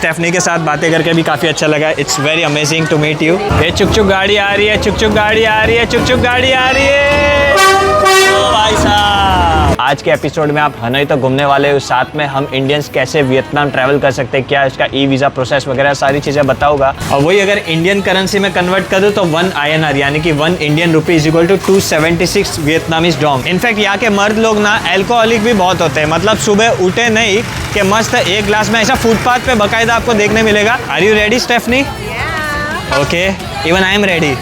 Stephanie के साथ बातें करके भी काफ़ी अच्छा लगा। It's very amazing to meet you. ये चुक चुक गाड़ी आ रही है, चुक चुक गाड़ी आ रही है, चुक चुक गाड़ी आ रही है। ओ भाई साहब, आज के एपिसोड में आप हनोई तो घूमने वाले हो, साथ में हम इंडियंस कैसे वियतनाम ट्रैवल कर सकते हैं, क्या इसका ई वीज़ा प्रोसेस वगैरह सारी चीज़ें बताऊंगा। और वही अगर इंडियन करेंसी में कन्वर्ट कर दूँ तो 1 INR यानी कि 1 Indian rupee is equal to 276 Vietnamese dong. In fact यहाँ के मर्द लोग ना अल्कोहलिक भी बहुत होते हैं, मतलब सुबह उठे नहीं कि मस्त एक ग्लास में ऐसा फुटपाथ पे बकायदा आपको देखने मिलेगा। Are you ready Stephanie? Okay, even I am ready.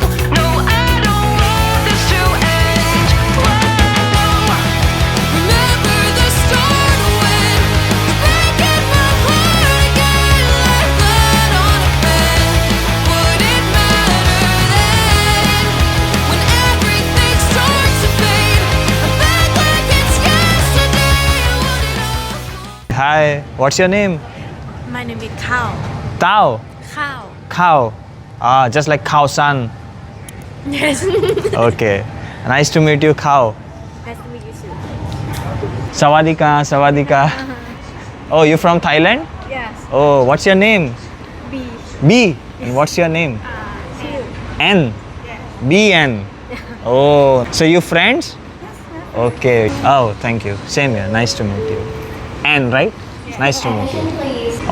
Hi, what's your name? My name is Khao. Tao? Khao. Khao. Ah, just like Khao San. Yes. Okay. Nice to meet you, Khao. Nice to meet you too. Sawadika, Sawadika. Oh, you from Thailand? Yes. Oh, what's your name? B. B. And what's your name? Chiu. N. Yes. BN. Oh, so you friends? Okay. Oh, thank you. Same here. Nice to meet you. N, right? Nice to meet you.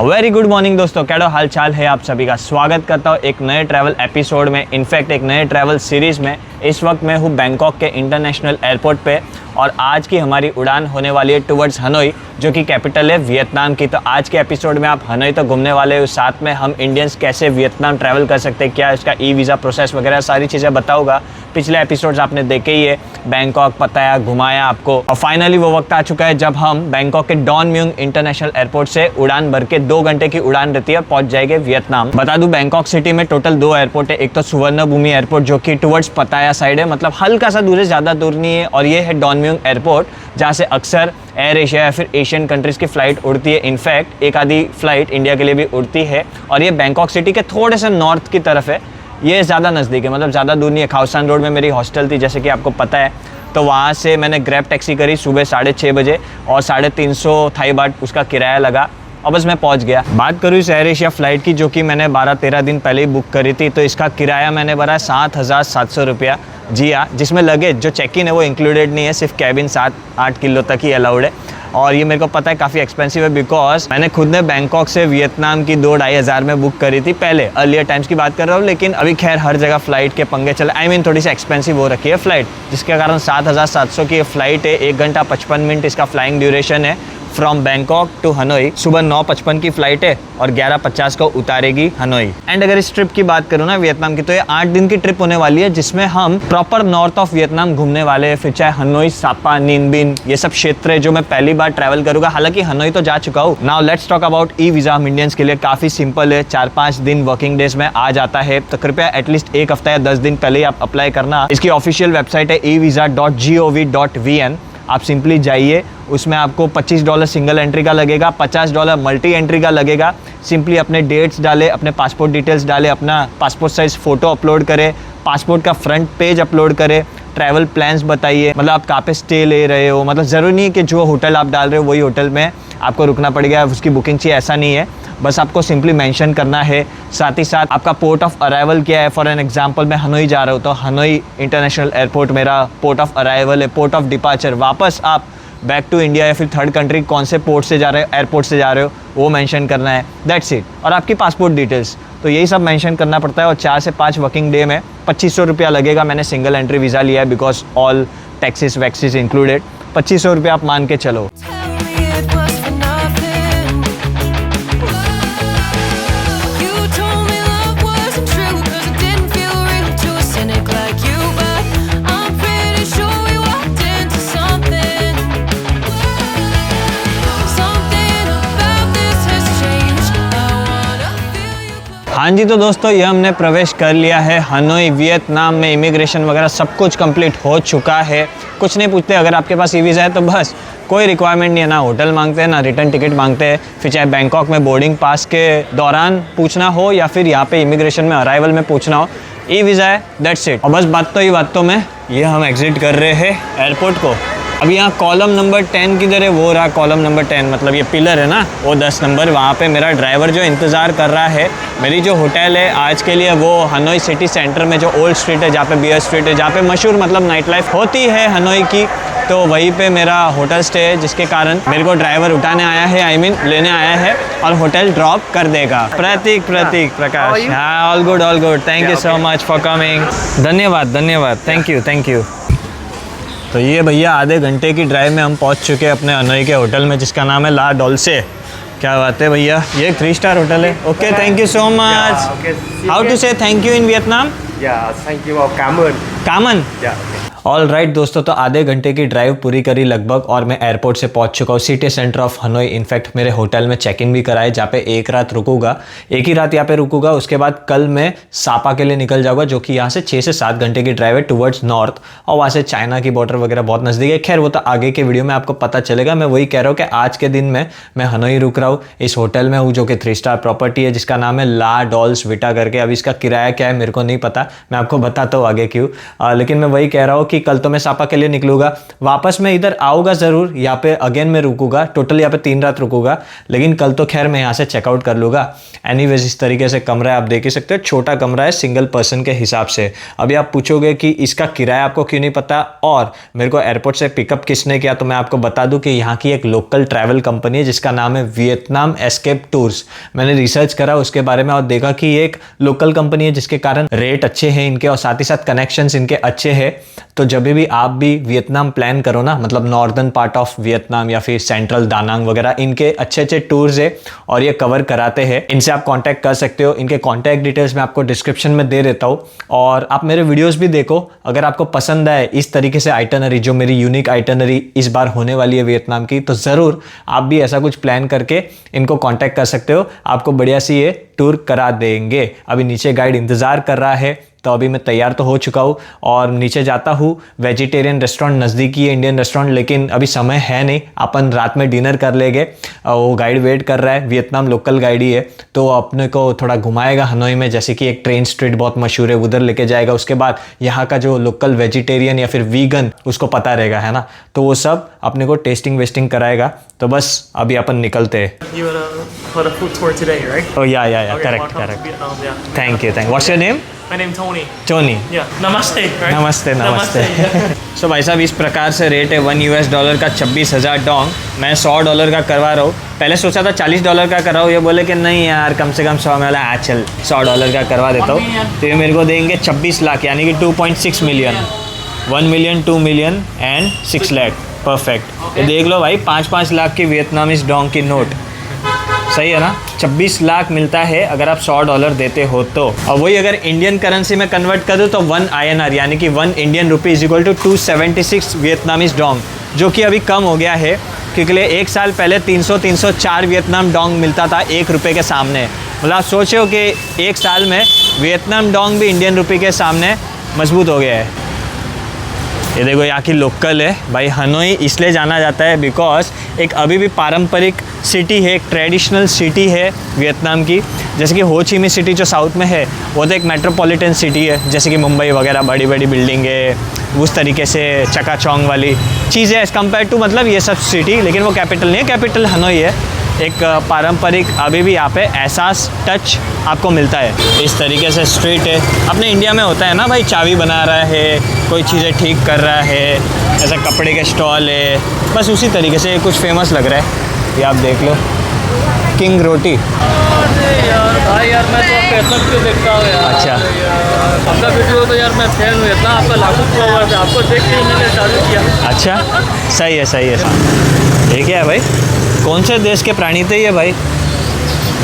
Very good morning दोस्तों, कैडो हाल चाल है आप सभी का। स्वागत करता हूँ एक नए ट्रैवल एपिसोड में, इनफैक्ट एक नए ट्रैवल सीरीज़ में। इस वक्त मैं हूँ बैंकॉक के इंटरनेशनल एयरपोर्ट पे और आज की हमारी उड़ान होने वाली है टुवर्ड्स हनोई, जो कि कैपिटल है वियतनाम की। तो आज के एपिसोड में आप हनोई तो घूमने वाले हो, साथ में हम इंडियंस कैसे वियतनाम ट्रैवल कर सकते हैं, क्या इसका ई वीज़ा प्रोसेस वगैरह सारी चीज़ें बताऊँगा। पिछले एपिसोड्स आपने देखे ही है, बैंकॉक बताया, घुमाया आपको, और फाइनली वो वक्त आ चुका है जब हम बैंकॉक के डॉन म्यूंग इंटरनेशनल एयरपोर्ट से उड़ान भर के 2 घंटे की उड़ान रहती है, पहुंच जाएंगे वियतनाम। बता दूं, बैंकॉक सिटी में टोटल 2 एयरपोर्ट है। एक तो सुवर्णभूमि एयरपोर्ट जो कि टुवर्ड्स पताया साइड है, मतलब हल्का सा दूर है, ज़्यादा दूर नहीं है, और ये है डॉन म्यूंग एयरपोर्ट जहाँ से अक्सर एयर एशिया या फिर एशियन कंट्रीज़ की फ़्लाइट उड़ती है। इनफैक्ट एक आधी फ्लाइट इंडिया के लिए भी उड़ती है, और ये बैंकॉक सिटी के थोड़े से नॉर्थ की तरफ है। ये ज़्यादा नज़दीक है, मतलब ज़्यादा दूर नहीं है। खाओ सान रोड में मेरी हॉस्टल थी, जैसे कि आपको पता है। तो वहाँ से मैंने ग्रैब टैक्सी करी सुबह 6:30 बजे और 350 थाई बाट उसका किराया लगा, और बस मैं पहुँच गया। बात करूँ इस एयर एशिया फ़्लाइट की, जो कि मैंने 12-13 दिन पहले ही बुक करी थी, तो इसका किराया मैंने भरा 7,700 रुपया। जी हाँ, जिसमें लगेज जो चेक इन है वो इंक्लूडेड नहीं है, सिर्फ कैबिन 7-8 किलो तक ही अलाउड है। और ये मेरे को पता है काफ़ी एक्सपेंसिव है, बिकॉज मैंने खुद ने बैंकॉक से वियतनाम की 2-2.5 हज़ार में बुक करी थी पहले, अर्लियर टाइम्स की बात कर रहा हूँ। लेकिन अभी खैर हर जगह फ़्लाइट के पंगे चले, आई मीन थोड़ी सी एक्सपेंसिव हो रखी है फ़्लाइट, जिसके कारण 7,700 की ये फ़्लाइट है। 1 घंटा 55 मिनट इसका फ्लाइंग ड्यूरेशन है फ्रॉम बैंकॉक टू हनोई। सुबह 9:55 की फ़्लाइट है और 11:50 को उतारेगी हनोई। एंड अगर इस ट्रिप की बात करूँ ना वियतनाम की, तो ये 8 दिन की ट्रिप होने वाली है, जिसमें हम प्रॉपर नॉर्थ ऑफ वियतनाम घूमने वाले हैं। फिर चाहे हनोई, सापा, नीन बिन, ये सब क्षेत्र है जो मैं पहली बार ट्रैवल करूँगा। हालांकि हनोई तो जा चुका हूँ। Now let's talk about e visa. हम इंडियंस के लिए काफ़ी सिंपल है, 4-5 दिन वर्किंग डेज में आ जाता है। तो कृपया एटलीस्ट 1 हफ्ता या 10 दिन पहले ही आप अप्लाई करना। इसकी ऑफिशियल वेबसाइट है evisa.gov.vn। आप सिंपली जाइए, उसमें आपको $25 सिंगल एंट्री का लगेगा, $50 मल्टी एंट्री का लगेगा। सिंपली अपने डेट्स डालें, अपने पासपोर्ट डिटेल्स डालें, अपना पासपोर्ट साइज़ फ़ोटो अपलोड करें, पासपोर्ट का फ्रंट पेज अपलोड करें, ट्रैवल प्लान्स बताइए, मतलब आप कहाँ पे स्टे ले रहे हो। मतलब ज़रूरी नहीं है कि जो होटल आप डाल रहे हो वही होटल में आपको रुकना पड़ेगा, उसकी बुकिंग चाहिए, ऐसा नहीं है। बस आपको सिंपली मेंशन करना है। साथ ही साथ आपका पोर्ट ऑफ अराइवल क्या है। फॉर एन एग्जांपल मैं हनोई जा रहा हूँ, तो हनोई इंटरनेशनल एयरपोर्ट मेरा पोर्ट ऑफ अराइवल है। पोर्ट ऑफ डिपार्चर, वापस आप बैक टू इंडिया या फिर थर्ड कंट्री कौन से पोर्ट से जा रहे हो, एयरपोर्ट से जा रहे हो, वो मेंशन करना है। That's it. और आपकी पासपोर्ट डिटेल्स, तो यही सब मेंशन करना पड़ता है। और 4 से 5 वर्किंग डे में 2500 रुपया लगेगा। मैंने सिंगल एंट्री वीज़ा लिया है, because all taxes waxes included. 2500 रुपया आप मान के चलो। हाँ जी, तो दोस्तों ये हमने प्रवेश कर लिया है हनोई वियतनाम में। इमिग्रेशन वगैरह सब कुछ कंप्लीट हो चुका है। कुछ नहीं पूछते, अगर आपके पास ई वीज़ा है तो बस कोई रिक्वायरमेंट नहीं है, ना होटल मांगते हैं ना रिटर्न टिकट मांगते हैं। फिर चाहे बैंकॉक में बोर्डिंग पास के दौरान पूछना हो या फिर यहाँ पे इमिग्रेशन में अराइवल में पूछना हो, ई वीज़ा है, दैट्स इट। और बस बातों में ये हम एग्जिट कर रहे हैं एयरपोर्ट को। अभी यहाँ कॉलम नंबर 10 किधर है, वो रहा कॉलम नंबर 10, मतलब ये पिलर है ना, वो 10 नंबर, वहाँ पे मेरा ड्राइवर जो इंतज़ार कर रहा है। मेरी जो होटल है आज के लिए वो हनोई सिटी सेंटर में जो ओल्ड स्ट्रीट है, जहाँ पे बियर स्ट्रीट है, जहाँ पे मशहूर मतलब नाइट लाइफ होती है हनोई की, तो वहीं पे मेरा होटल स्टे है, जिसके कारण मेरे को ड्राइवर उठाने आया है, आई मीन लेने आया है और होटल ड्रॉप कर देगा। प्रतीक प्रकाश, हाँ all good, thank you so much for coming. धन्यवाद, थैंक यू। तो ये भैया आधे घंटे की ड्राइव में हम पहुंच चुके हैं अपने हनोई के होटल में, जिसका नाम है ला डोल्से। क्या बात है भैया, ये 3 स्टार होटल है। Okay, thank you so much. How to say thank you in Vietnam? Thank you, कामन। ऑल राइट दोस्तों, तो आधे घंटे की ड्राइव पूरी करी लगभग और मैं एयरपोर्ट से पहुंच चुका हूँ city centre of Hanoi. In fact मेरे होटल में चेक इन भी कराए, जहाँ पे एक रात रुकूंगा, एक ही रात यहाँ पे रुकूंगा। उसके बाद कल मैं सापा के लिए निकल जाऊंगा, जो कि यहाँ से 6 से 7 घंटे की ड्राइव है टुवर्ड्स नॉर्थ, और वहाँ से चाइना की बॉर्डर वगैरह बहुत नज़दीक है। खैर वो तो आगे के वीडियो में आपको पता चलेगा। मैं वही कह रहा हूँ कि आज के दिन में मैं हनोई रुक रहा हूँ, इस होटल में हूँ, जो कि 3 स्टार प्रॉपर्टी है, जिसका नाम है ला डॉल्स विटा करके। अभी इसका किराया क्या है मेरे को नहीं पता, मैं आपको बताता हूँ आगे क्यों। लेकिन मैं वही कह रहा हूँ कि कल तो मैं सापा के लिए निकलूंगा, वापस मैं इधर आऊँगा ज़रूर, यहाँ पे अगेन मैं रुकूंगा, टोटल यहाँ पे 3 रात रुकूंगा, लेकिन कल तो खैर मैं यहाँ से चेकआउट कर लूँगा। एनीवेज इस तरीके से कमरा है, आप देख ही सकते हो, छोटा कमरा है सिंगल पर्सन के हिसाब से। अभी आप पूछोगे कि इसका किराया आपको क्यों नहीं पता और मेरे को एयरपोर्ट से पिकअप किसने किया, तो मैं आपको बता दूं कि यहाँ की एक लोकल ट्रैवल कंपनी है जिसका नाम है वियतनाम एस्केप टूर्स। मैंने रिसर्च करा उसके बारे में और देखा कि ये एक लोकल कंपनी है, जिसके कारण रेट अच्छे हैं इनके और साथ ही साथ कनेक्शंस इनके अच्छे हैं। तो जब भी आप भी वियतनाम प्लान करो ना, मतलब नॉर्दर्न पार्ट ऑफ वियतनाम या फिर सेंट्रल दानांग वगैरह, इनके अच्छे अच्छे टूर्स है और ये कवर कराते हैं। इनसे आप कांटेक्ट कर सकते हो, इनके कांटेक्ट डिटेल्स मैं आपको डिस्क्रिप्शन में दे देता हूँ। और आप मेरे वीडियोस भी देखो, अगर आपको पसंद आए इस तरीके से आइटनरी, जो मेरी यूनिक आइटनरी इस बार होने वाली है वियतनाम की, तो ज़रूर आप भी ऐसा कुछ प्लान करके इनको कांटेक्ट कर सकते हो, आपको बढ़िया सी ये टूर करा देंगे। अभी नीचे गाइड इंतज़ार कर रहा है, तो अभी मैं तैयार तो हो चुका हूँ और नीचे जाता हूँ। वेजिटेरियन रेस्टोरेंट नज़दीकी है इंडियन रेस्टोरेंट, लेकिन अभी समय है नहीं, अपन रात में डिनर कर लेंगे। वो गाइड वेट कर रहा है, वियतनाम लोकल गाइड ही है, तो अपने को थोड़ा घुमाएगा हनोई में, जैसे कि एक ट्रेन स्ट्रीट बहुत मशहूर है, उधर लेके जाएगा। उसके बाद यहाँ का जो लोकल वेजिटेरियन या फिर वीगन, उसको पता रहेगा, है ना, तो वो सब अपने को टेस्टिंग वेस्टिंग कराएगा। तो बस अभी अपन निकलते हैं। For the food tour today, right? Oh yeah, Okay, correct. welcome to Vietnam, yeah. Thank you. What's your name? My name Tony. Tony. Yeah. Namaste, right? नमस्ते। yeah. सो भाई साहब इस प्रकार से रेट है $1 का 26,000 डोंग। मैं $100 का करवा रहा हूँ, पहले सोचा था $40 का कराऊँ, ये बोले कि नहीं यार कम से कम 100 में वाला चल $100 का करवा देता हूँ। तो ये मेरे को देंगे 26 लाख, यानी कि 2.6 million, 1 million, 2 million and 6 lakh. Perfect. ये देख लो भाई, 5-5 लाख की वियतनामीज डोंग की नोट, सही है ना। 26 लाख मिलता है अगर आप $100 देते हो तो। और वही अगर इंडियन करेंसी में कन्वर्ट कर दो तो 1 INR यानी कि 1 Indian rupee is equal to 276 Vietnamese dong, जो कि अभी कम हो गया है, क्योंकि एक साल पहले 300-304 वियतनाम डोंग मिलता था ₹1 के सामने। मतलब आप सोचो कि एक साल में वियतनाम डोंग भी इंडियन रुपी के सामने मजबूत हो गया है। ये देखो यहाँ की लोकल है भाई। हनोई इसलिए जाना जाता है बिकॉज एक अभी भी पारंपरिक सिटी है, एक ट्रेडिशनल सिटी है वियतनाम की। जैसे कि हो ची मिन्ह सिटी जो साउथ में है, वो तो एक मेट्रोपॉलिटन सिटी है, जैसे कि मुंबई वगैरह बड़ी बड़ी बिल्डिंग है, उस तरीके से चकाचौंध वाली चीज़ है एज़ कम्पेयर टू मतलब ये सब सिटी। लेकिन वो कैपिटल नहीं है, कैपिटल हनोई है। एक पारंपरिक अभी भी यहाँ पे एहसास टच आपको मिलता है। इस तरीके से स्ट्रीट है, अपने इंडिया में होता है ना भाई, चाबी बना रहा है, कोई चीज़ें ठीक कर रहा है, ऐसा कपड़े के स्टॉल है, बस उसी तरीके से कुछ फेमस लग रहा है। ये आप देख लो, किंग रोटी। यार भाई यार मैं तो आपका इतना वीडियो देखता हूँ यार। अच्छा। आपका वीडियो तो यार मैं फैन हूँ इतना, आपका लाखों फॉलोअर्स है, आपको देख के मैंने चालू किया। अच्छा, सही है। ये क्या है भाई, कौन से देश के प्राणी थे ये भाई,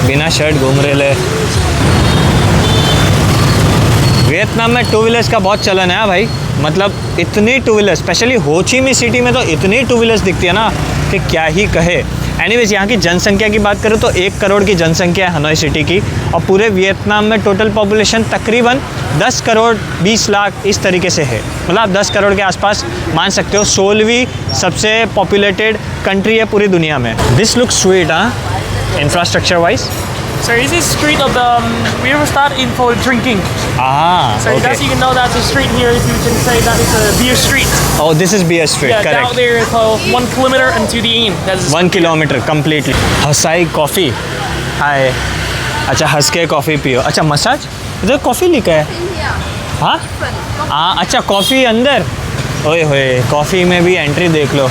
बिना शर्ट घूम रहे ले। वियतनाम में 2 व्हीलर्स का बहुत चलन है भाई, मतलब इतनी 2 व्हीलर्स, स्पेशली हो ची मिन्ह सिटी में तो इतनी 2 व्हीलर्स दिखती है ना कि क्या ही कहे। एनीवेज यहाँ की जनसंख्या की बात करें तो 1 करोड़ की जनसंख्या है हनोई सिटी की, और पूरे वियतनाम में टोटल पॉपुलेशन तकरीबन 10 करोड़ 20 लाख इस तरीके से है। मतलब आप 10 करोड़ के आसपास मान सकते हो। 16वीं सबसे पॉपुलेटेड कंट्री है पूरी दुनिया में। दिस लुक स्वीट, हाँ, infrastructure wise So this is street of the we ever start in for drinking. Ah, So that's you can know that's a street here. If you can say that it's a beer street. Oh, this is beer street, Yeah, down correct. there for 1 kilometer into the inn. That's 1 kilometre completely. हसाई coffee. Hi. अच्छा हंस के coffee पियो. अच्छा massage? इधर coffee लिखा है. हाँ? हाँ अच्छा कॉफ़ी अंदर. ओए होए कॉफ़ी में भी एंट्री देख लो.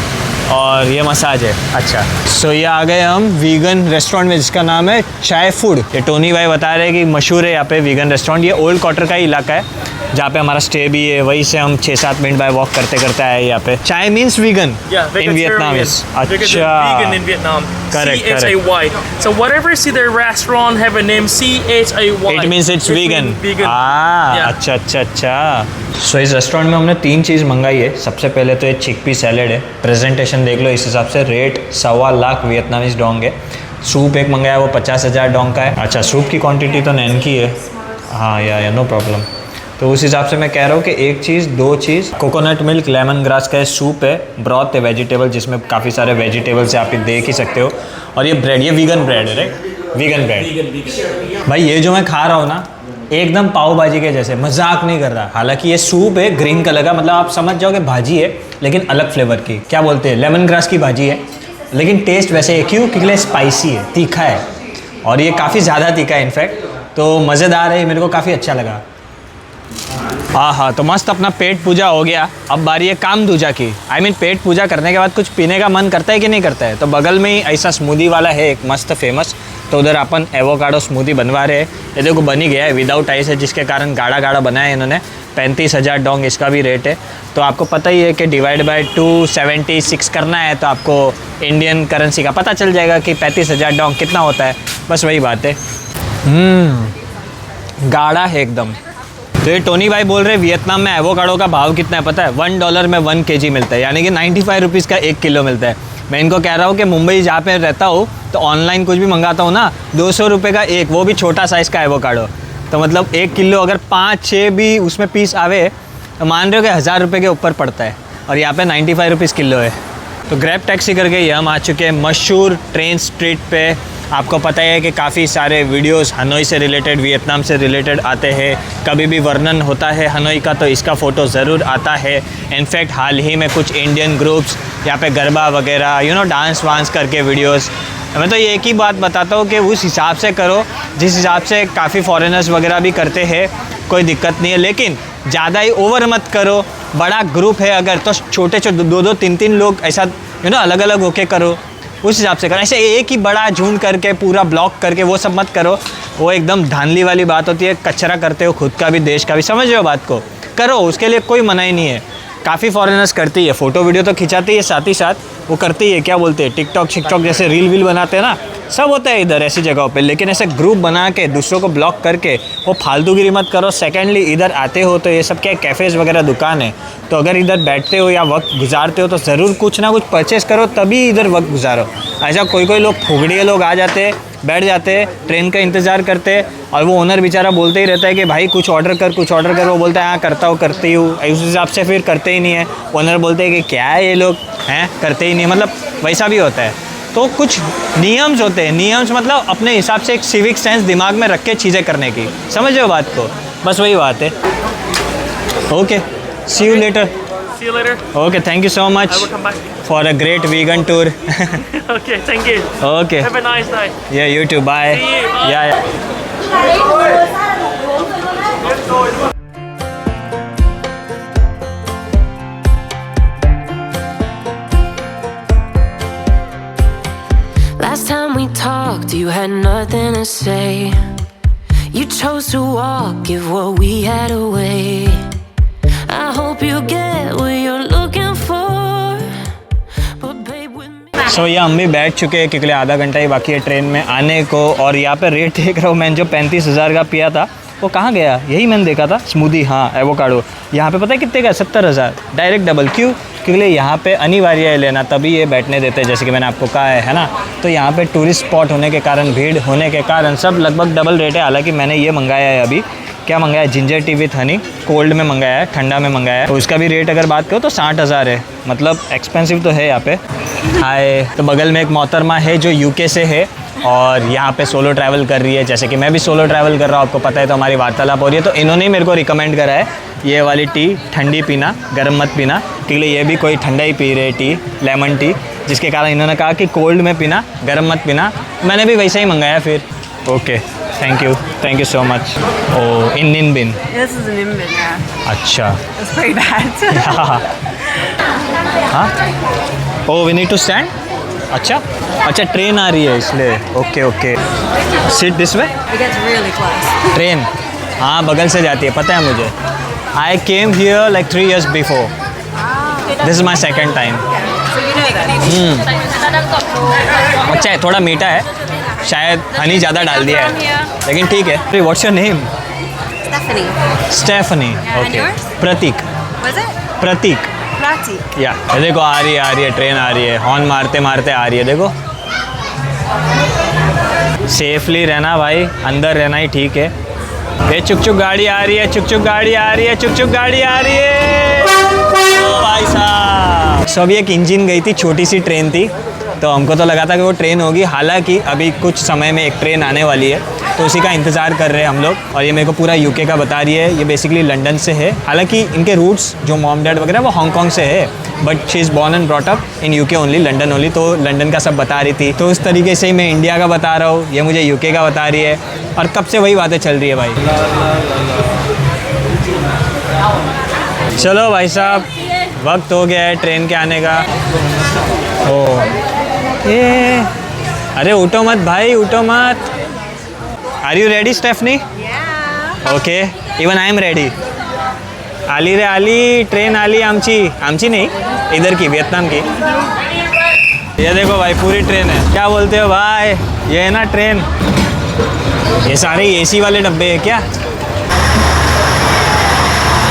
और ये मसाज है. अच्छा सो ये आ गए हम वीगन रेस्टोरेंट में जिसका नाम है चाय फूड. ये टोनी भाई बता रहे हैं कि मशहूर है यहाँ पे वीगन रेस्टोरेंट. ये ओल्ड क्वार्टर का ही इलाका है जहाँ पे हमारा स्टे भी है. वहीं से हम 6-7 मिनट बाय वॉक करते करते आए यहाँ पे. चाय मीन्स वीगन इन वियतनामीज. अच्छा vegan in Vietnam. Correct, CHAY. So whatever see their restaurant have a name CHAY. It means it's vegan. Vegan. Yeah. अच्छा अच्छा अच्छा. सो इस रेस्टोरेंट में हमने 3 चीज़ मंगाई है. सबसे पहले तो ये चिकपी सैलेड है. प्रेजेंटेशन देख लो. इस हिसाब से रेट 1.25 लाख वियतनामीज डोंग है. सूप एक मंगाया वो 50,000 डोंग का है. अच्छा सूप की क्वांटिटी तो नैन की है. हाँ या नो प्रॉब्लम. तो उस हिसाब से मैं कह रहा हूँ कि एक चीज़ 2 चीज़. कोकोनट मिल्क लेमन ग्रास का सूप है. ब्रॉथ है वेजिटेबल जिसमें काफ़ी सारे वेजिटेबल्स आप देख ही सकते हो. और ये ब्रेड ये वीगन ब्रेड है राइट. Vegan bread. भाई ये जो मैं खा रहा हूँ ना एकदम पाव भाजी के जैसे. मजाक नहीं कर रहा. हालांकि ये सूप है ग्रीन कलर का. मतलब आप समझ जाओ कि भाजी है लेकिन अलग फ्लेवर की. क्या बोलते हैं लेमन ग्रास की भाजी है लेकिन टेस्ट वैसे है. क्यों? क्योंकि स्पाइसी है तीखा है. और ये काफ़ी ज़्यादा तीखा है इनफैक्ट. तो मज़ेदार है. मेरे को काफ़ी अच्छा लगा. हाँ तो मस्त अपना पेट पूजा हो गया. अब बारी है काम दूजा की. I mean पेट पूजा करने के बाद कुछ पीने का मन करता है कि नहीं करता है. तो बगल में ही ऐसा स्मूदी वाला है एक मस्त फेमस. तो उधर अपन एवोकाडो स्मूदी बनवा रहे हैं. ये देखो बन ही गया है विदाउट आइस है जिसके कारण गाढ़ा गाढ़ा बनाया है इन्होंने. 35,000 डोंग इसका भी रेट है. तो आपको पता ही है कि डिवाइड बाय 276 करना है तो आपको इंडियन करेंसी का पता चल जाएगा कि 35,000 डोंग कितना होता है. बस वही बात है. गाढ़ा है एकदम. तो ये टोनी भाई बोल रहे हैं वियतनाम में एवोकाडो का भाव कितना है पता है. $1 में 1 kg मिलता है. यानी कि 95 रुपीज़ का 1 किलो मिलता है. मैं इनको कह रहा हूँ कि मुंबई जहाँ पे रहता हूँ तो ऑनलाइन कुछ भी मंगाता हूँ ना 200 रुपये का एक, वो भी छोटा साइज़ का एवोकाडो. तो मतलब 1 किलो अगर 5-6 भी उसमें पीस आवे तो मान रहे हो कि 1000 रुपये के ऊपर पड़ता है. और यहाँ पे 95 रुपीज़ किलो है. तो ग्रैब टैक्सी करके ये हम आ चुके हैं मशहूर ट्रेन स्ट्रीट पे. आपको पता है कि काफ़ी सारे वीडियोस हनोई से रिलेटेड वियतनाम से रिलेटेड आते हैं. कभी भी वर्णन होता है हनोई का तो इसका फ़ोटो ज़रूर आता है. इनफैक्ट हाल ही में कुछ इंडियन ग्रुप्स यहाँ पे गरबा वगैरह डांस वांस करके वीडियोस. मैं तो एक ही बात बताता हूँ कि उस हिसाब से करो जिस हिसाब से काफ़ी फॉरेनर्स वगैरह भी करते हैं. कोई दिक्कत नहीं है लेकिन ज़्यादा ही ओवर मत करो. बड़ा ग्रुप है अगर तो छोटे 2-2 3-3 लोग ऐसा अलग अलग होके करो. उस हिसाब से करो. ऐसे एक ही बड़ा झुंड करके पूरा ब्लॉक करके वो सब मत करो. वो एकदम धांधली वाली बात होती है. कचरा करते हो खुद का भी देश का भी. समझ रहे हो बात को. करो उसके लिए कोई मना ही नहीं है. काफ़ी फॉरेनर्स करती है. फ़ोटो वीडियो तो खिंचाती है साथ ही साथ वो करती है क्या बोलते हैं टिकटॉक जैसे रील वील बनाते हैं ना. सब होता है इधर ऐसी जगहों पे. लेकिन ऐसे ग्रुप बना के दूसरों को ब्लॉक करके वो फालतूगिरी मत करो. सेकेंडली इधर आते हो तो ये सब क्या कैफ़ेज़ वगैरह दुकान है. तो अगर इधर बैठते हो या वक्त गुजारते हो तो ज़रूर कुछ ना कुछ परचेस करो तभी इधर वक्त गुजारो. ऐसा कोई लोग फुगड़िए लोग आ जाते हैं बैठ जाते हैं ट्रेन का इंतज़ार करते हैं और वो ओनर बेचारा बोलते ही रहता है कि भाई कुछ ऑर्डर कर. वो बोलता है हाँ करता हूँ करती हूँ. उस हिसाब से फिर करते ही नहीं है. ओनर बोलते हैं कि क्या है ये लोग हैं करते ही नहीं. मतलब वैसा भी होता है. तो कुछ नियम्स होते हैं. नियम्स मतलब अपने हिसाब से एक सिविक सेंस दिमाग में रख के चीज़ें करने की. समझ रहे हो बात को. बस वही बात है. Okay see you later. See you later. Okay, thank you so much I will come back. for a great vegan tour. Okay, thank you. Okay. Have a nice day. Yeah, you too. Bye. See you. Bye. Yeah. Last time we talked, you had nothing to say. You chose to walk, give what we had away. I hope you get what you're looking for. But babe, with me. So ये हम भी बैठ चुके हैं क्योंकि आधा घंटा ही बाकी है ट्रेन में आने को. और यहाँ पे रेट देख रहा हूँ. मैंने जो 35,000 का पिया था वो कहाँ गया. यही मैंने देखा था स्मूदी. हाँ एवोकाडो. यहाँ पे पता है कितने का. 70,000 डायरेक्ट डबल. क्यों? क्योंकि यहाँ पे अनिवार्य है लेना तभी ये बैठने देते हैं जैसे कि मैंने आपको कहा है ना. तो यहाँ पे टूरिस्ट स्पॉट होने के कारण भीड़ होने के कारण सब लगभग डबल रेट है. हालांकि मैंने ये मंगाया है अभी. क्या मंगाया है? Ginger tea with Honey. Cold में मंगाया है ठंडा में मंगाया है. तो उसका भी रेट अगर बात करो तो 60,000 है. मतलब एक्सपेंसिव तो है यहाँ पे. हाय. तो बगल में एक मोहतरमा है जो यूके से है और यहाँ पे सोलो ट्रैवल कर रही है, जैसे कि मैं भी सोलो ट्रैवल कर रहा हूँ, आपको पता है, तो हमारी वार्तालाप हो रही है। तो इन्होंने ही मेरे को रिकमेंड करा है ये वाली टी, ठंडी पीना, गर्म मत पीना, क्योंकि ये भी कोई ठंडा ही पी रहे टी, लेमन टी, जिसके कारण इन्होंने कहा कि कोल्ड में पीना, गर्म मत पीना। मैंने भी वैसा ही मंगाया फिर। Okay, thank you so much. ओ इन बिन, This is an Inbin, yeah. अच्छा। It's pretty bad. हाँ, oh we need to stand. अच्छा अच्छा, ट्रेन आ रही है इसलिए। Okay okay, sit this way. It gets really close. Train हाँ बगल से जाती है, पता है मुझे। I came here like 3 years before, this is my second time. So you know that. अच्छा है, थोड़ा मीठा है, शायद हनी ज़्यादा डाल दिया है, लेकिन ठीक है। What's your name? Stephanie. Stephanie. and okay, yours? Pratik. Was it? Pratik, Pratik. या ये देखो आ रही है ट्रेन आ रही है, हॉर्न मारते मारते आ रही है, देखो। सेफली रहना भाई, अंदर रहना ही ठीक है। ये चुक चुक गाड़ी आ रही है, चुक चुक गाड़ी आ रही है, चुक चुक गाड़ी आ रही है। ओ भाई साहब, सो अभी एक इंजन गई थी, छोटी सी ट्रेन थी, तो हमको तो लगा था कि वो ट्रेन होगी, हालांकि अभी कुछ समय में एक ट्रेन आने वाली है, तो उसी का इंतज़ार कर रहे हैं हम लोग। और ये मेरे को पूरा यूके का बता रही है, ये बेसिकली लंदन से है, हालांकि इनके रूट्स जो मॉम डैड वगैरह वो हांगकांग से है, but she is born and brought up in UK only, London only, तो लंदन का सब बता रही थी। तो उस तरीके से ही मैं इंडिया का बता रहा हूँ, ये मुझे यूके का बता रही है, और कब से वही बातें चल रही है भाई। चलो भाई साहब, वक्त हो गया है ट्रेन के आने का। ओ ये, अरे उठो मत भाई, उठो मत। Are you ready Stephanie? Yeah. Okay, even I am ready. आली रे आली, ट्रेन आली आमची, आमची नहीं, इधर की, वियतनाम की। ये देखो भाई, पूरी ट्रेन है। क्या बोलते हो भाई, ये है ना ट्रेन। ये सारे एसी वाले डब्बे हैं क्या?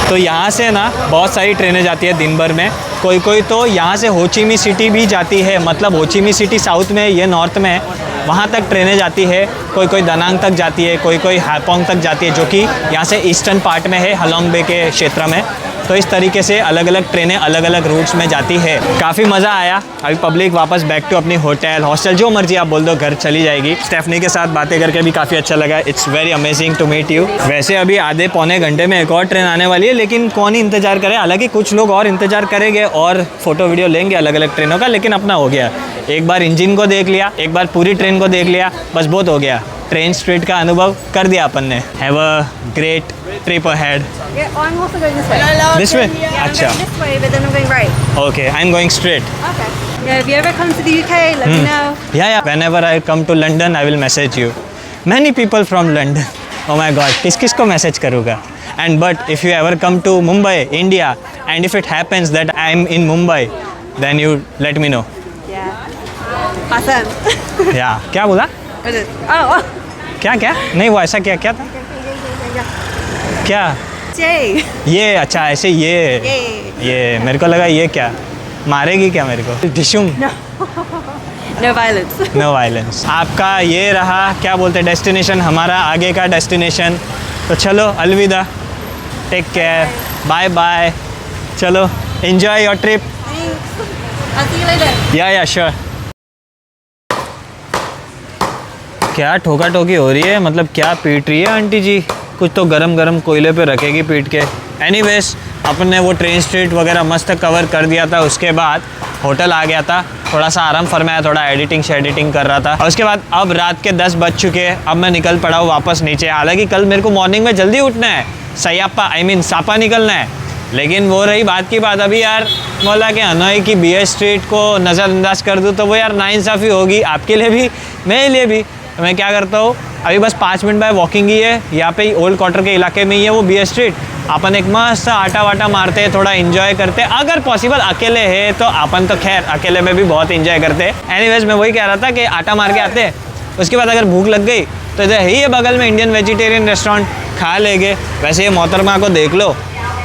तो यहाँ से ना बहुत सारी ट्रेनें जाती है दिन भर में, कोई तो यहाँ से होचिमी सिटी भी जाती है, मतलब होचिमी सिटी साउथ में, ये नॉर्थ में है, वहाँ तक ट्रेनें जाती है। कोई दानांग तक जाती है, कोई हापोंग तक जाती है, जो कि यहाँ से ईस्टर्न पार्ट में है, हलोंग बे के क्षेत्र में। तो इस तरीके से अलग अलग ट्रेनें अलग अलग रूट्स में जाती है। काफ़ी मज़ा आया। अभी पब्लिक वापस बैक टू अपनी होटल, हॉस्टल, जो मर्जी आप बोल दो, घर चली जाएगी। स्टेफनी के साथ बातें करके भी काफ़ी अच्छा लगा। It's very amazing to meet you. वैसे अभी आधे पौने घंटे में एक और ट्रेन आने वाली है, लेकिन कौन ही इंतज़ार करे, हालांकि कुछ लोग और इंतज़ार करेंगे और फोटो वीडियो लेंगे अलग अलग ट्रेनों का, लेकिन अपना हो गया। एक बार इंजन को देख लिया, एक बार पूरी ट्रेन को देख लिया, बस बहुत हो गया। ट्रेन स्ट्रीट का अनुभव कर दिया अपन ने। Have a great trip ahead. Yeah, oh, I'm also going this way. This way? Yeah, I'm Acha. going this way, but then I'm going right. Okay, I'm going straight. Okay. Yeah, if you ever come to the UK, let me know. Yeah. Whenever I come to London, I will message you. Many people from London. Oh my God, किस को message करूँगा? And but if you ever come to Mumbai, India, and if it happens that I'm in Mumbai, then you let me know. Yeah. Awesome. Yeah. क्या बोला? What is? Oh. क्या? नहीं वो ऐसा क्या था? क्या? Jay. ये अच्छा ऐसे ये Yay. ये मेरे को लगा ये क्या मारेगी क्या मेरे को? डिशुम। No violence. No violence. आपका ये रहा, क्या बोलते हैं, डेस्टिनेशन, हमारा आगे का डेस्टिनेशन। तो चलो अलविदा, टेक केयर, बाय बाय। चलो enjoy your trip. Thanks. I'll see you later. या श्योर। क्या ठोका ठोकी हो रही है, मतलब क्या पीट रही है आंटी जी? कुछ तो गरम गरम कोयले पे रखेगी पीट के। एनीवेज, अपन ने वो ट्रेन स्ट्रीट वगैरह मस्त कवर कर दिया था। उसके बाद होटल आ गया था, थोड़ा सा आराम फरमाया, थोड़ा एडिटिंग कर रहा था। और उसके बाद अब रात के 10 बज चुके हैं, अब मैं निकल पड़ा हूँ वापस नीचे। हालांकि कल मेरे को मॉर्निंग में जल्दी उठना है, सयापा सापा निकलना है, लेकिन वो रही बात की बात। अभी यार बोला कि हनोई की BS स्ट्रीट को नज़रअंदाज कर दूँ तो वो यार नाइंसाफ़ी होगी, आपके लिए भी मेरे लिए भी। तो मैं क्या करता हूँ, अभी बस 5 मिनट बाय वॉकिंग ही है, यहाँ पे ओल्ड क्वार्टर के इलाके में ही है वो BS स्ट्रीट। अपन एक मस्त आटा वाटा मारते हैं, थोड़ा इन्जॉय करते हैं। अगर पॉसिबल अकेले है तो अपन तो खैर अकेले में भी बहुत इन्जॉय करते हैं। एनीवेज, मैं वही कह रहा था कि आटा मार के आते हैं, उसके बाद अगर भूख लग गई तो इधर है ही बगल में इंडियन वेजिटेरियन रेस्टोरेंट, खा लेंगे। वैसे ये मोहतरमा को देख लो,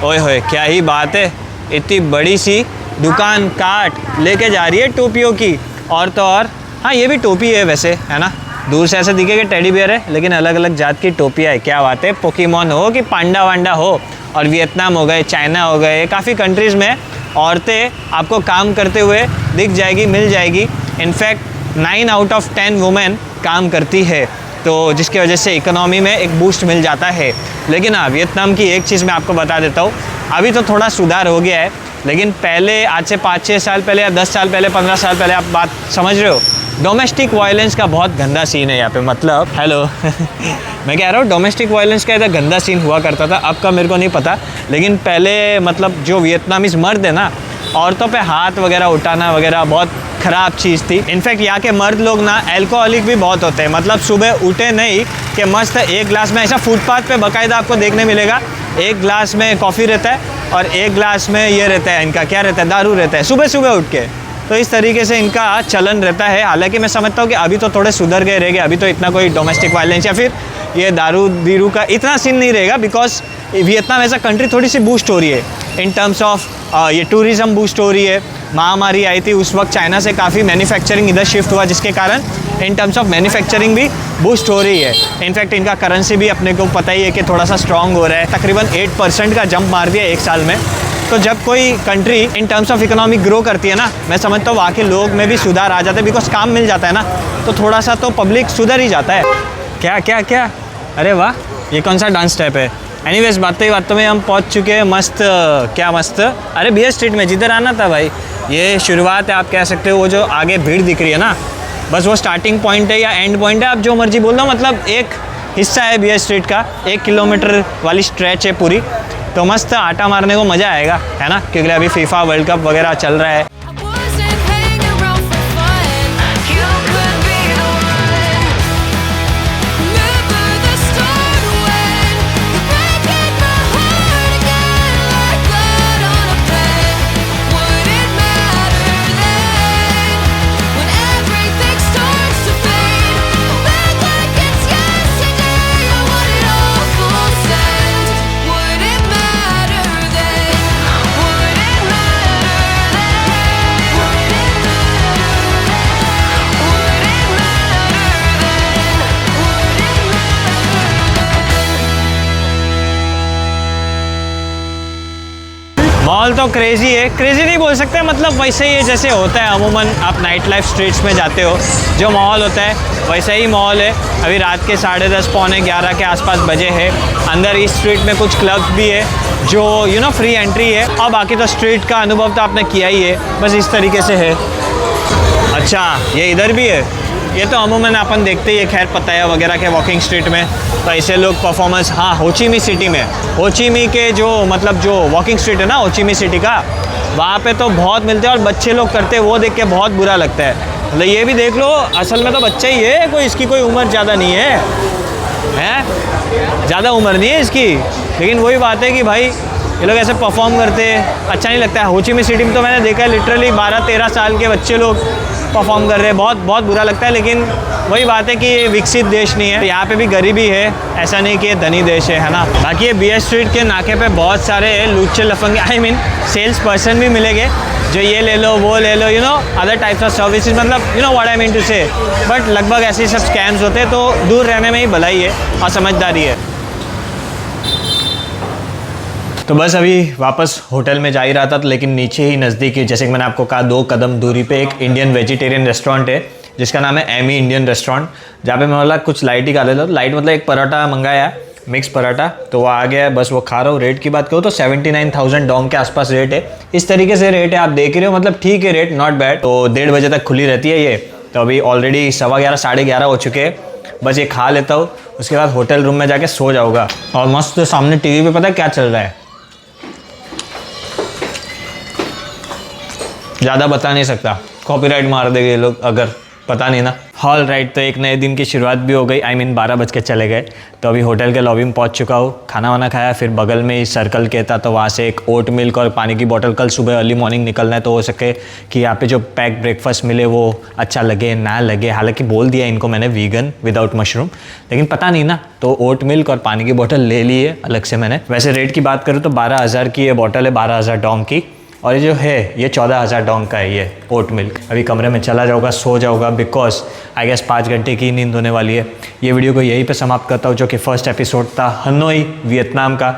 ओए होए क्या ही बात है, इतनी बड़ी सी दुकान काट लेके जा रही है टोपियों की। और तो और हाँ, ये भी टोपी है वैसे, है ना, दूर से ऐसे दिखे कि टेडी बियर है, लेकिन अलग अलग जात की टोपियाँ है। क्या बात है, पोकेमॉन हो कि पांडा वांडा हो। और वियतनाम हो गए, चाइना हो गए, काफ़ी कंट्रीज़ में औरतें आपको काम करते हुए दिख जाएगी, मिल जाएगी। इनफैक्ट 9 out of 10 वुमेन काम करती है, तो जिसकी वजह से इकोनॉमी में एक बूस्ट मिल जाता है। लेकिन हाँ, वियतनाम की एक चीज़ मैं आपको बता देता हूँ, अभी तो थोड़ा सुधार हो गया है, लेकिन पहले आज से 5-6 साल पहले या 10 साल पहले, 15 साल पहले, आप बात समझ रहे हो, डोमेस्टिक वायलेंस का बहुत गंदा सीन है यहाँ पे। मतलब हेलो मैं कह रहा हूँ डोमेस्टिक वायलेंस का इतना गंदा सीन हुआ करता था, अब का मेरे को नहीं पता, लेकिन पहले मतलब जो वियतनामीज मर्द है ना, औरतों पे हाथ वगैरह उठाना वगैरह बहुत ख़राब चीज़ थी। इनफैक्ट यहाँ के मर्द लोग ना एल्कोहलिक भी बहुत होते हैं। मतलब सुबह उठे नहीं कि मस्त एक गिलास में, ऐसा फुटपाथ पे बाकायदा आपको देखने मिलेगा, एक गिलास में कॉफ़ी रहता है और एक गिलास में ये रहता है, इनका क्या रहता है, दारू रहता है सुबह सुबह उठ के। तो इस तरीके से इनका चलन रहता है। हालांकि मैं समझता हूँ कि अभी तो थोड़े सुधर गए रहेंगे, अभी तो इतना कोई डोमेस्टिक वायलेंस या फिर ये दारू बीरू का इतना सीन नहीं रहेगा, because Vietnam as a country थोड़ी सी बूस्ट हो रही है इन टर्म्स ऑफ ये टूरिज़्म बूस्ट हो रही है। महामारी आई थी उस वक्त चाइना से काफ़ी मैन्युफैक्चरिंग इधर शिफ्ट हुआ, जिसके कारण इन टर्म्स ऑफ मैन्युफैक्चरिंग भी बूस्ट हो रही है। इनफैक्ट इनका करेंसी भी अपने को पता ही है कि थोड़ा सा स्ट्रॉन्ग हो रहा है, तकरीबन 8% का जंप मार दिया एक साल में। तो जब कोई country in terms of economy grow करती है ना, मैं समझता हूँ वहाँ के लोग में भी सुधार आ जाता है, बिकॉज काम मिल जाता है ना, तो थोड़ा सा तो पब्लिक सुधर ही जाता है। क्या क्या क्या, अरे वाह, ये कौन सा डांस स्टेप है। एनीवेज, बातों में हम पहुँच चुके हैं। मस्त, क्या मस्त, अरे बीयर स्ट्रीट में जिधर आना था भाई, ये शुरुआत है आप कह सकते हो। वो जो आगे भीड़ दिख रही है ना, बस वो स्टार्टिंग पॉइंट है या एंड पॉइंट है, आप जो मर्जी बोल दो। मतलब एक हिस्सा है बीयर स्ट्रीट का, 1 किलोमीटर वाली स्ट्रेच है पूरी। तो मस्त आटा मारने को मज़ा आएगा, है ना, क्योंकि अभी फीफा वर्ल्ड कप वगैरह चल रहा है। मॉल तो क्रेजी है, क्रेजी नहीं बोल सकते, मतलब वैसे ही जैसे होता है अमूमन आप नाइट लाइफ स्ट्रीट्स में जाते हो, जो माहौल होता है वैसा ही माहौल है। अभी रात के 10:30 पौने 11 के आसपास बजे है। अंदर इस स्ट्रीट में कुछ क्लब्स भी है जो फ्री एंट्री है, और बाकी तो स्ट्रीट का अनुभव तो आपने किया ही है, बस इस तरीके से है। अच्छा, ये इधर भी है, ये तो अमूमन अपन देखते ही है, खैर पताया वगैरह के वॉकिंग स्ट्रीट में तो ऐसे लोग परफॉर्मेंस। हाँ, होचीमी सिटी में, होचीमी के जो मतलब जो वॉकिंग स्ट्रीट है ना होचीमी सिटी का, वहाँ पे तो बहुत मिलते हैं और बच्चे लोग करते हैं, वो देख के बहुत बुरा लगता है। मतलब ये भी देख लो, असल में तो बच्चा ही है, कोई इसकी कोई उम्र ज़्यादा नहीं है, ज़्यादा उम्र नहीं है इसकी, लेकिन वही बात है कि भाई ये लोग ऐसे परफॉर्म करते हैं, अच्छा नहीं लगता है। होचीमी सिटी में तो मैंने देखा है लिटरली 12-13 साल के बच्चे लोग परफॉर्म कर रहे हैं, बहुत बहुत बुरा लगता है। लेकिन वही बात है कि ये विकसित देश नहीं है, तो यहाँ पे भी गरीबी है, ऐसा नहीं कि ये धनी देश है ना। बाकी ये बीयर स्ट्रीट के नाके पे बहुत सारे लुच्चे लफंगे, आई मीन सेल्स पर्सन भी मिलेंगे, जो ये ले लो वो ले लो, अदर टाइप्स ऑफ सर्विसेज, मतलब व्हाट आई मीन टू से। बट लगभग ऐसे सब स्कैम्स होते हैं, तो दूर रहने में ही भलाई है और समझदारी है। तो बस अभी वापस होटल में जा ही रहा था, तो लेकिन नीचे ही नज़दीक ही, जैसे कि मैंने आपको कहा 2 कदम दूरी पे एक इंडियन वेजिटेरियन रेस्टोरेंट है, जिसका नाम है एमी इंडियन रेस्टोरेंट, जहाँ पे मैं बोला कुछ लाइट ही खा लेता हूँ। लाइट मतलब एक पराठा मंगाया, मिक्स पराठा, तो वो आ गया, बस वो खा रहा हूँ। रेट की बात करूँ तो 79,000 डोंग के आसपास रेट है, इस तरीके से रेट है, आप देख रहे हो, मतलब ठीक है रेट, नॉट बैड। तो 1:30 बजे तक खुली रहती है ये, तो अभी ऑलरेडी 11:15 साढ़े 11 हो चुके हैं। बस ये खा लेता हूँ, उसके बाद होटल रूम में जाके सो जाऊँगा। और मस्त सामने टीवी पे पता है क्या चल रहा है, ज़्यादा बता नहीं सकता, कॉपीराइट मार देंगे ये लोग अगर पता नहीं ना। ऑल राइट, तो एक नए दिन की शुरुआत भी हो गई। आई मीन 12 बज के चले गए, तो अभी होटल के लॉबी में पहुंच चुका हूँ, खाना वाना खाया, फिर बगल में ही सर्कल के था, तो वहाँ से एक ओट मिल्क और पानी की बोतल, कल सुबह अर्ली मॉर्निंग निकलना है, तो हो सके कि यहाँ पे जो पैक ब्रेकफास्ट मिले वो अच्छा लगे ना लगे। हालांकि बोल दिया इनको मैंने वीगन विदाउट मशरूम, लेकिन पता नहीं ना, तो ओट मिल्क और पानी की बोतल ले ली है अलग से मैंने। वैसे रेट की बात करूँ तो 12,000 की ये बोतल है, 12,000 डोंग की, और ये जो है ये 14,000 डोंग का है ये ओट मिल्क। अभी कमरे में चला जाऊँगा, सो जाऊँगा, बिकॉज आई गेस 5 घंटे की नींद होने वाली है। ये वीडियो को यहीं पे समाप्त करता हूँ, जो कि फर्स्ट एपिसोड था हनोई वियतनाम का।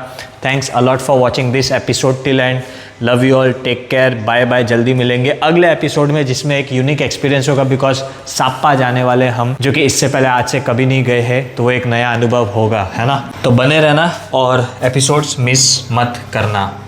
Thanks a lot for watching this episode till end. Love you all, take care, bye bye. जल्दी मिलेंगे अगले एपिसोड में जिसमें एक यूनिक एक्सपीरियंस होगा, बिकॉज सापा जाने वाले हम, जो कि इससे पहले आज से कभी नहीं गए हैं, तो वो एक नया अनुभव होगा, है ना। तो बने रहना और एपिसोड्स मिस मत करना।